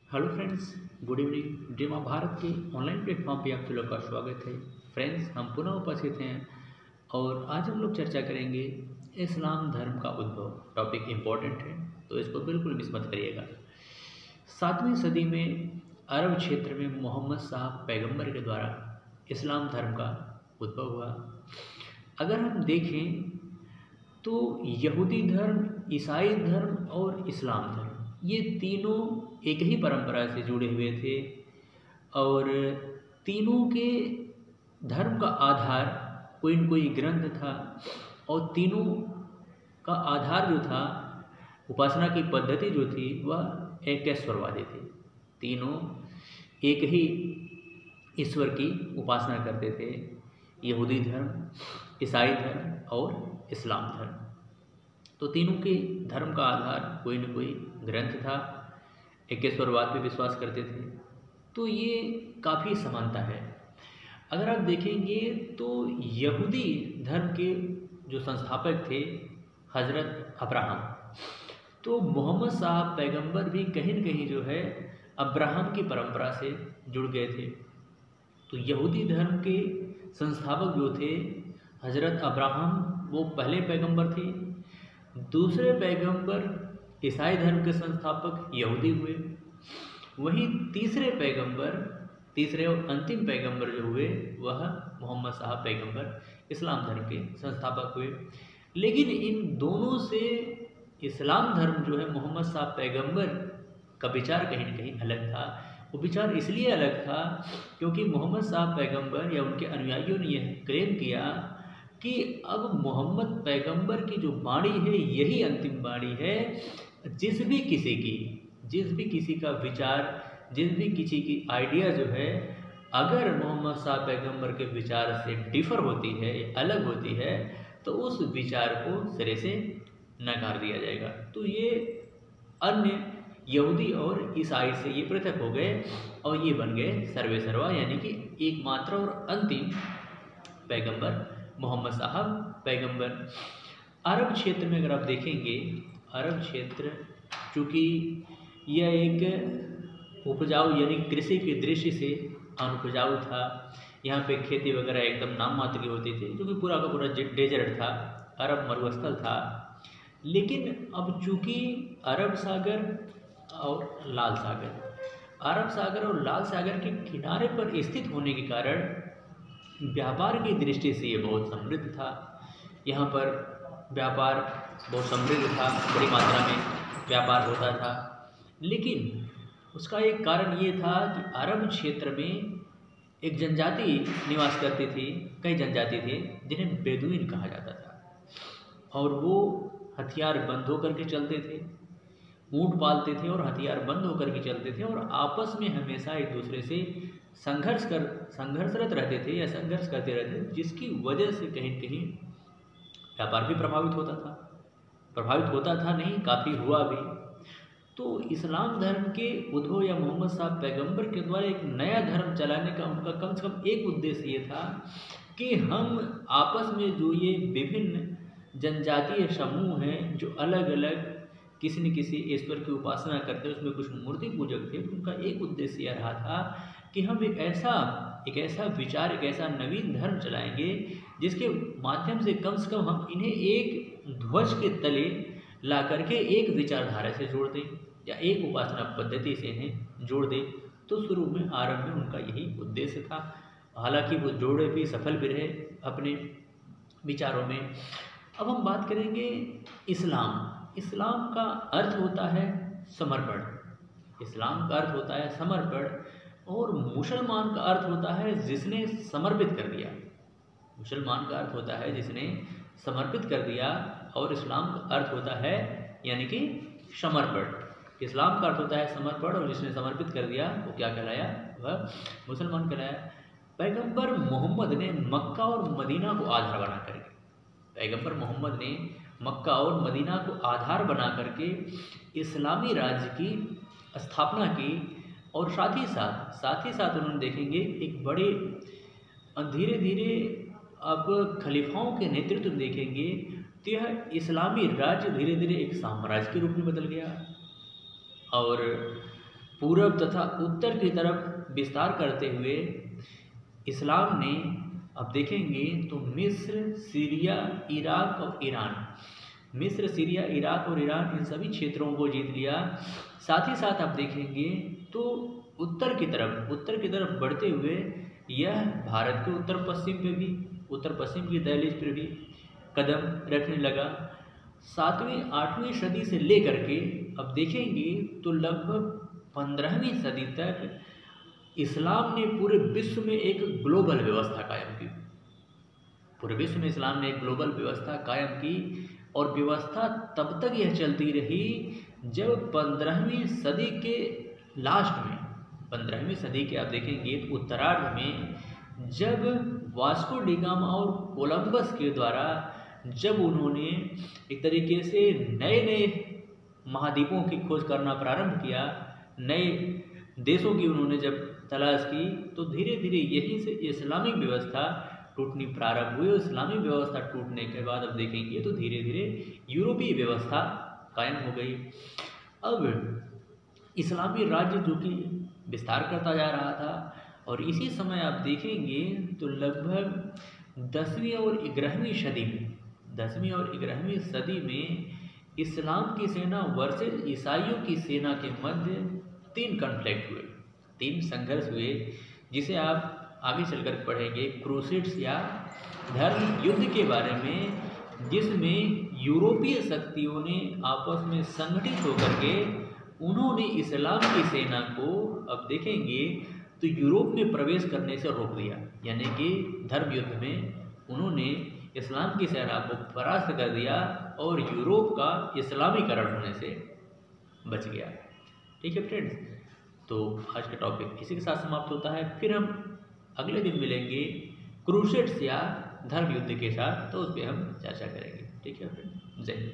Hello friends, good evening. Dream of Bharat के online platform पे आप सभी लोग का स्वागत है। फ्रेंड्स, हम पुनः उपस्थित हैं और आज हम लोग चर्चा करेंगे इस्लाम धर्म का उद्भव। टॉपिक इम्पोर्टेंट है तो इसको बिल्कुल मिस मत करिएगा। 7वीं सदी में अरब क्षेत्र में मोहम्मद साहब पैगंबर के द्वारा इस्लाम धर्म का उद्भव हुआ। अगर हम देखें तो यहूदी धर्म, ईसाई धर्म और इस्लाम धर्म ये तीनों एक ही परंपरा से जुड़े हुए थे और तीनों के धर्म का आधार कोई न कोई ग्रंथ था और तीनों का आधार जो था, उपासना की पद्धति जो थी वह एकैश्वरवादी थी। तीनों एक ही ईश्वर की उपासना करते थे, यहूदी धर्म, ईसाई धर्म और इस्लाम धर्म। तो तीनों के धर्म का आधार कोई न कोई ग्रंथ था, एकैश्वरवाद पे विश्वास करते थे। तो ये काफ़ी समानता है। अगर आप देखेंगे तो यहूदी धर्म के जो संस्थापक थे हज़रत अब्राहम, तो मोहम्मद साहब पैगंबर भी कहीं न कहीं जो है अब्राहम की परंपरा से जुड़ गए थे। तो यहूदी धर्म के संस्थापक जो थे हज़रत अब्राहम, वो पहले पैगंबर थे। दूसरे पैगंबर ईसाई धर्म के संस्थापक यहूदी हुए। वहीं तीसरे और अंतिम पैगंबर जो हुए वह मोहम्मद साहब पैगंबर इस्लाम धर्म के संस्थापक हुए। लेकिन इन दोनों से इस्लाम धर्म जो है, मोहम्मद साहब पैगंबर का विचार कहीं न कहीं अलग था। वो विचार इसलिए अलग था क्योंकि मोहम्मद साहब पैगंबर या उनके अनुयायियों ने यह क्लेम किया कि अब मोहम्मद पैगंबर की जो वाणी है यही अंतिम वाणी है। जिस भी किसी का विचार, जिस भी किसी की आइडिया जो है, अगर मोहम्मद साहब पैगंबर के विचार से डिफ़र होती है, अलग होती है, तो उस विचार को सिरे से नकार दिया जाएगा। तो ये अन्य यहूदी और ईसाई से ये पृथक हो गए और ये बन गए सर्वे सर्वा, यानी कि एकमात्र और अंतिम पैगंबर मोहम्मद साहब पैगंबर। अरब क्षेत्र में अगर आप देखेंगे, अरब क्षेत्र चूँकि यह एक उपजाऊ यानी कृषि की दृष्टि से अनुपजाऊ था। यहाँ पे खेती वगैरह एकदम नाम मात्र की होती थी, क्योंकि पूरा का पूरा डेजर्ट था, अरब मरुस्थल था। लेकिन अब चूँकि अरब सागर और लाल सागर के किनारे पर स्थित होने के कारण व्यापार की दृष्टि से ये बहुत समृद्ध था। यहाँ पर व्यापार बहुत समृद्ध था, बड़ी मात्रा में व्यापार होता था। लेकिन उसका एक कारण ये था कि अरब क्षेत्र में एक जनजाति निवास करती थी, कई जनजाति थे जिन्हें बेदुइन कहा जाता था। और वो हथियार बंद होकर के चलते थे, ऊँट पालते थे और हथियार बंद होकर के चलते थे और आपस में हमेशा एक दूसरे से संघर्षरत रहते थे या संघर्ष करते रहते थे, जिसकी वजह से कहीं न कहीं व्यापार भी प्रभावित होता था नहीं, काफ़ी हुआ भी। तो इस्लाम धर्म के उद्भव या मोहम्मद साहब पैगंबर के द्वारा एक नया धर्म चलाने का उनका कम से कम एक उद्देश्य ये था कि हम आपस में जो ये विभिन्न जनजातीय समूह हैं जो अलग अलग किसी न किसी ईश्वर की उपासना करते हैं, उसमें कुछ मूर्ति पूजक थे, उनका एक उद्देश्य यह रहा था कि हम एक ऐसा विचार, एक ऐसा नवीन धर्म चलाएंगे जिसके माध्यम से कम हम इन्हें एक ध्वज के तले ला करके एक विचारधारा से जोड़ दें या एक उपासना पद्धति से इन्हें जोड़ दें। तो शुरू में आरंभ में उनका यही उद्देश्य था। हालांकि वो जोड़े भी, सफल भी रहे अपने विचारों में। अब हम बात करेंगे इस्लाम का अर्थ होता है समर्पण। इस्लाम का अर्थ होता है समर्पण और मुसलमान का अर्थ होता है जिसने समर्पित कर दिया। मुसलमान का अर्थ होता है जिसने समर्पित कर दिया और इस्लाम का अर्थ होता है यानी कि समर्पण। इस्लाम का अर्थ होता है समर्पण और जिसने समर्पित कर दिया वो क्या कहलाया? वह मुसलमान कहलाया। पैगंबर मोहम्मद ने मक्का और मदीना को आधार बना करके आधार बना करके इस्लामी राज्य की स्थापना की और साथ ही साथ उन्होंने देखेंगे एक बड़े धीरे धीरे अब खलीफाओं के नेतृत्व में देखेंगे तो यह इस्लामी राज्य धीरे धीरे एक साम्राज्य के रूप में बदल गया और पूर्व तथा उत्तर की तरफ विस्तार करते हुए इस्लाम ने, अब देखेंगे तो मिस्र, सीरिया, इराक और ईरान, मिस्र, सीरिया, इराक और ईरान, इन सभी क्षेत्रों को जीत लिया। साथ ही साथ आप देखेंगे तो उत्तर की तरफ बढ़ते हुए यह भारत के उत्तर पश्चिम की दहलीज पर भी कदम रखने लगा। 7वीं 8वीं सदी से लेकर के अब देखेंगे तो लगभग 15वीं सदी तक इस्लाम ने पूरे विश्व में एक ग्लोबल व्यवस्था कायम की। पूरे विश्व में इस्लाम ने एक ग्लोबल व्यवस्था कायम की और व्यवस्था तब तक यह चलती रही जब 15वीं सदी के लास्ट में, 15वीं सदी के आप देखेंगे तो उत्तरार्ध में, जब वास्को डी गामा और कोलंबस के द्वारा जब उन्होंने एक तरीके से नए नए महाद्वीपों की खोज करना प्रारंभ किया, नए देशों की उन्होंने जब तलाश की, तो धीरे धीरे यहीं से इस्लामिक व्यवस्था टूटनी प्रारंभ हुई। इस्लामिक व्यवस्था टूटने के बाद अब देखेंगे तो धीरे धीरे यूरोपीय व्यवस्था कायम हो गई। अब इस्लामी राज्य जो कि विस्तार करता जा रहा था, और इसी समय आप देखेंगे तो लगभग 10वीं और 11वीं सदी में इस्लाम की सेना वर्सेस ईसाइयों की सेना के मध्य 3 कॉन्फ्लिक्ट हुए, 3 संघर्ष हुए, जिसे आप आगे चलकर पढ़ेंगे क्रूसेड्स या धर्म युद्ध के बारे में, जिसमें यूरोपीय शक्तियों ने आपस में संगठित होकर के उन्होंने इस्लाम की सेना को, अब देखेंगे तो यूरोप में प्रवेश करने से रोक दिया। यानी कि धर्म युद्ध में उन्होंने इस्लाम की सेना को परास्त कर दिया और यूरोप का इस्लामीकरण होने से बच गया। ठीक है फ्रेंड्स, तो आज का टॉपिक इसी के साथ समाप्त होता है। फिर हम अगले दिन मिलेंगे क्रूसेड्स या धर्म युद्ध के साथ, तो उस पर हम चर्चा करेंगे। ठीक है फ्रेंड्स, जय हिंद।